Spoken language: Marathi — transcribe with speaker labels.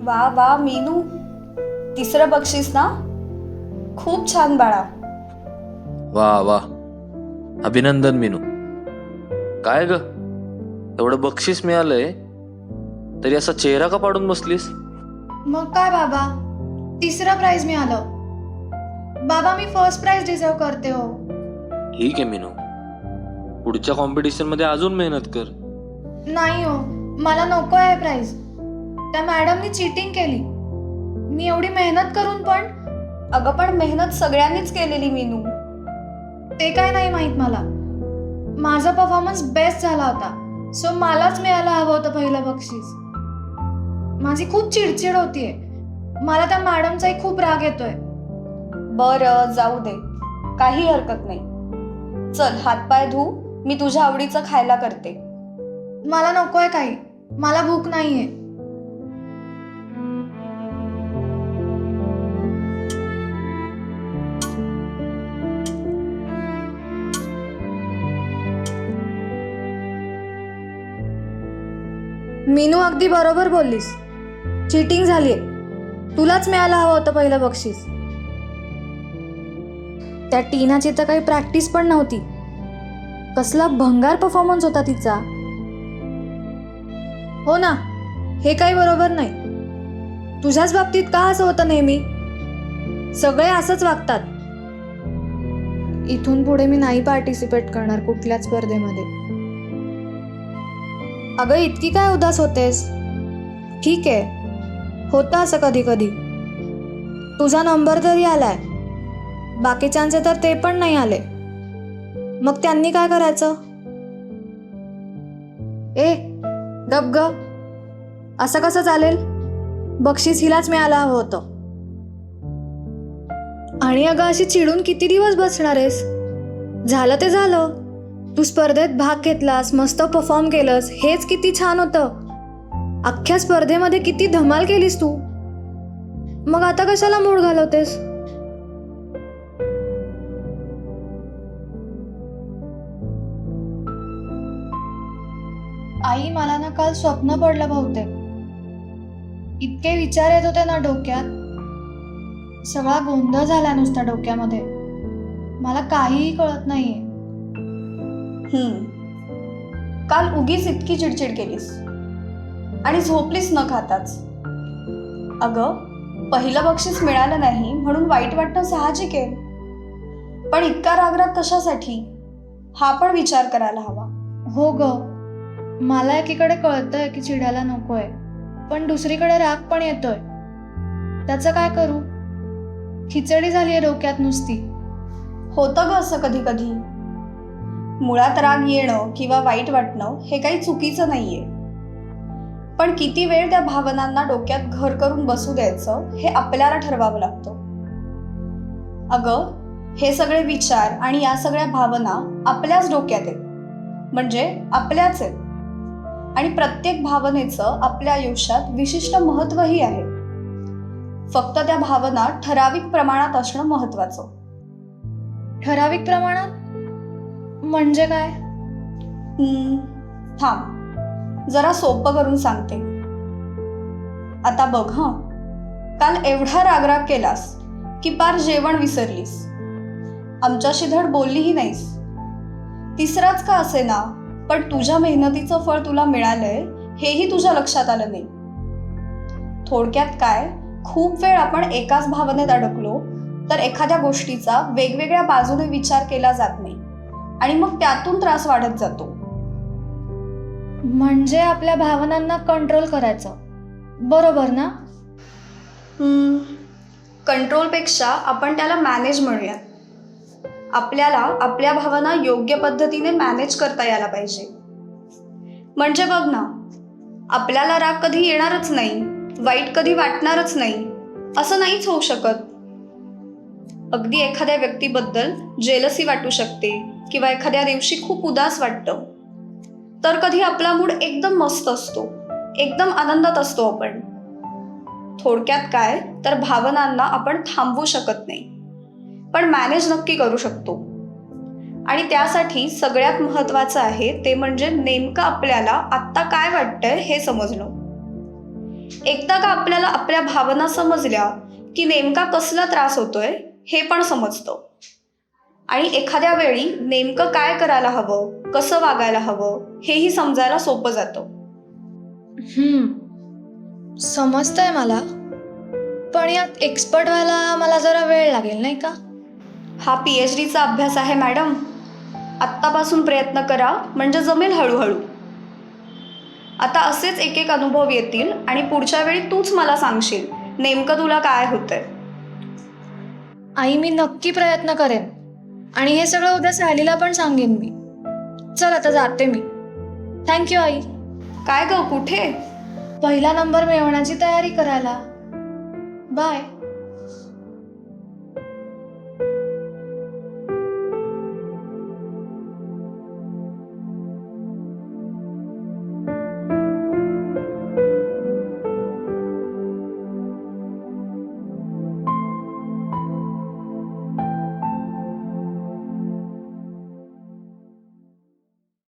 Speaker 1: वा वा मीनू, तिसरं बक्षीस ना? खूप छान बाळा.
Speaker 2: वा वा, अभिनंदन मीनू. काय ग, एवढं बक्षीस मिळालंय तरी असा चेहरा का पाडून बसलीस?
Speaker 3: मग काय बाबा, तिसरं प्राइज मिळालं. बाबा मी फर्स्ट प्राइज डिझर्व करते हो.
Speaker 2: ठीक आहे मीनू, पुढच्या कॉम्पिटिशन मध्ये अजून मेहनत कर.
Speaker 3: नाही हो, मला नको आहे प्राइज. त्या मॅडमनी चीटिंग केली. मी एवढी मेहनत करून पण.
Speaker 1: अगं पण मेहनत सगळ्यांनीच केलेली मीनू.
Speaker 3: ते काय नाही माहित मला. माझा परफॉर्मन्स बेस्ट झाला होता, सो मलाच मिळायला हवं होतं पहिलं बक्षीस. माझी खूप चिडचिड होतीये. मला त्या मॅडमचाही खूप राग येतोय.
Speaker 1: बरं जाऊ दे, काही हरकत नाही. चल हातपाय धू, मी तुझ्या आवडीचं खायला करते.
Speaker 3: मला नकोय काही, मला भूक नाहीये. मीनू अगदी बरोबर बोललीस. चीटिंग झालीये. तुलाच मिळायला हवं होतं पहिलं बक्षीस. त्या टीनाची तर काही प्रॅक्टिस पण नव्हती. कसला भंगार परफॉर्मन्स होता तिचा. हो ना, हे काही बरोबर नाही. तुझ्याच बाबतीत का असं होतं नेहमी? सगळे असंच वागतात. इथून पुढे मी नाही पार्टिसिपेट करणार कुठल्याच स्पर्धेमध्ये. अगं इतकी काय उदास होतेस? ठीक आहे, होतं असं कधी कधी. तुझा नंबर तरी आलाय, बाकीच्यांचे तर ते पण नाही आले. मग त्यांनी काय करायचं? ए गप ग, असं कसं चालेल? बक्षीस हिलाच मिळायला हवं होतं. आणि अगं अशी चिडून किती दिवस बसणार आहेस? झालं ते झालं. तू स्पर्धेत भाग घेतलास, मस्त परफॉर्म केलंस, हेच किती छान होतं. अख्ख्या स्पर्धेमध्ये किती धमाल केलीस तू. मग आता कशाला मूड घालवतेस? आई, मला ना काल स्वप्न पडलं बहुतेक. इतके विचार येत होते ना डोक्यात. सगळा गोंधळ झाला नुसता डोक्यामध्ये. मला काहीही कळत नाहीये.
Speaker 1: काल उगीच इतकी चिडचिड केलीस आणि झोपलीस न खाताच. अगं पहिलं बक्षीस मिळालं नाही म्हणून वाईट वाटणं साहजिक आहे, पण इतका रागराग कशासाठी हा पण विचार करायला हवा.
Speaker 3: हो ग, मला एकीकडे कळतंय की चिडायला नकोय, पण दुसरीकडे राग पण येतोय. त्याचं काय करू? खिचडी झालीये डोक्यात नुसती.
Speaker 1: होतं ग असं कधी कधी. मुळात राग येणं किंवा वाईट वाटणं हे काही चुकीचं नाहीये, पण किती वेळ त्या भावनांना डोक्यात घर करून बसू द्यायचं हे आपल्याला ठरवावं लागतं. अगं हे सगळे विचार आणि या सगळ्या भावना आपल्याच डोक्यात आहेत, म्हणजे आपल्याच आहेत. आणि प्रत्येक भावनेचं आपल्या आयुष्यात विशिष्ट महत्त्वही आहे. फक्त त्या भावना ठराविक प्रमाणात असणं महत्त्वाचं.
Speaker 3: ठराविक प्रमाणात म्हणजे काय?
Speaker 1: थांब, जरा सोपं करून सांगते. आता बघ काल एवढा रागराग केलास की पार जेवण विसरलीस. आमच्याशी धड बोललीही नाहीस. तिसराच का असेना, पण तुझ्या मेहनतीचं फळ तुला मिळालंय हेही तुझ्या लक्षात आलं नाही. थोडक्यात काय, खूप वेळ आपण एकाच भावनेत अडकलो तर एखाद्या गोष्टीचा वेगवेगळ्या बाजूने विचार केला जात नाही आणि मग त्यातून त्रास वाढत जातो.
Speaker 3: म्हणजे आपल्या भावनांना कंट्रोल करायचं, बरोबर ना?
Speaker 1: कंट्रोलपेक्षा आपण त्याला मॅनेज म्हणूयात. आपल्याला आपल्या भावना योग्य पद्धतीने मॅनेज करता यायला पाहिजे. म्हणजे बघ ना, आपल्याला राग कधी येणारच नाही, वाईट कधी वाटणारच नाही, असं नाहीच होऊ शकत. अगदी एखाद्या व्यक्तीबद्दल जेलसी वाटू शकते किंवा एखाद्या दिवशी खूप उदास वाटतं, तर कधी आपला मूड एकदम मस्त असतो, एकदम आनंदात असतो आपण. थोडक्यात काय, तर भावनांना आपण थांबवू शकत नाही, पण मॅनेज नक्की करू शकतो. आणि त्यासाठी सगळ्यात महत्त्वाचं आहे ते म्हणजे नेमकं आपल्याला आत्ता काय वाटतंय हे समजणं. एकदा का आपल्याला आपल्या भावना समजल्या की नेमका कसला त्रास होतोय हे पण समजतं. आणि एखाद्या वेळी नेमकं काय करायला हवं, कसं वागायला हवं हेही समजायला सोपं जातं.
Speaker 3: समजतंय मला, पण यात एक्सपर्ट व्हायला मला जरा वेळ लागेल नाही का?
Speaker 1: हा PhDचा अभ्यास आहे मॅडम. आत्तापासून प्रयत्न करा म्हणजे जमेल हळूहळू. आता असेच एक एक अनुभव येतील आणि पुढच्या वेळी तूच मला सांगशील नेमकं तुला काय होतंय.
Speaker 3: आई, मी नक्की प्रयत्न करेन आणि हे सगळं उद्या सायलीला पण सांगेन मी. चल आता जाते मी. थँक्यू आई.
Speaker 1: काय ग, कुठे?
Speaker 3: पहिला नंबर मिळवण्याची तयारी करायला. बाय.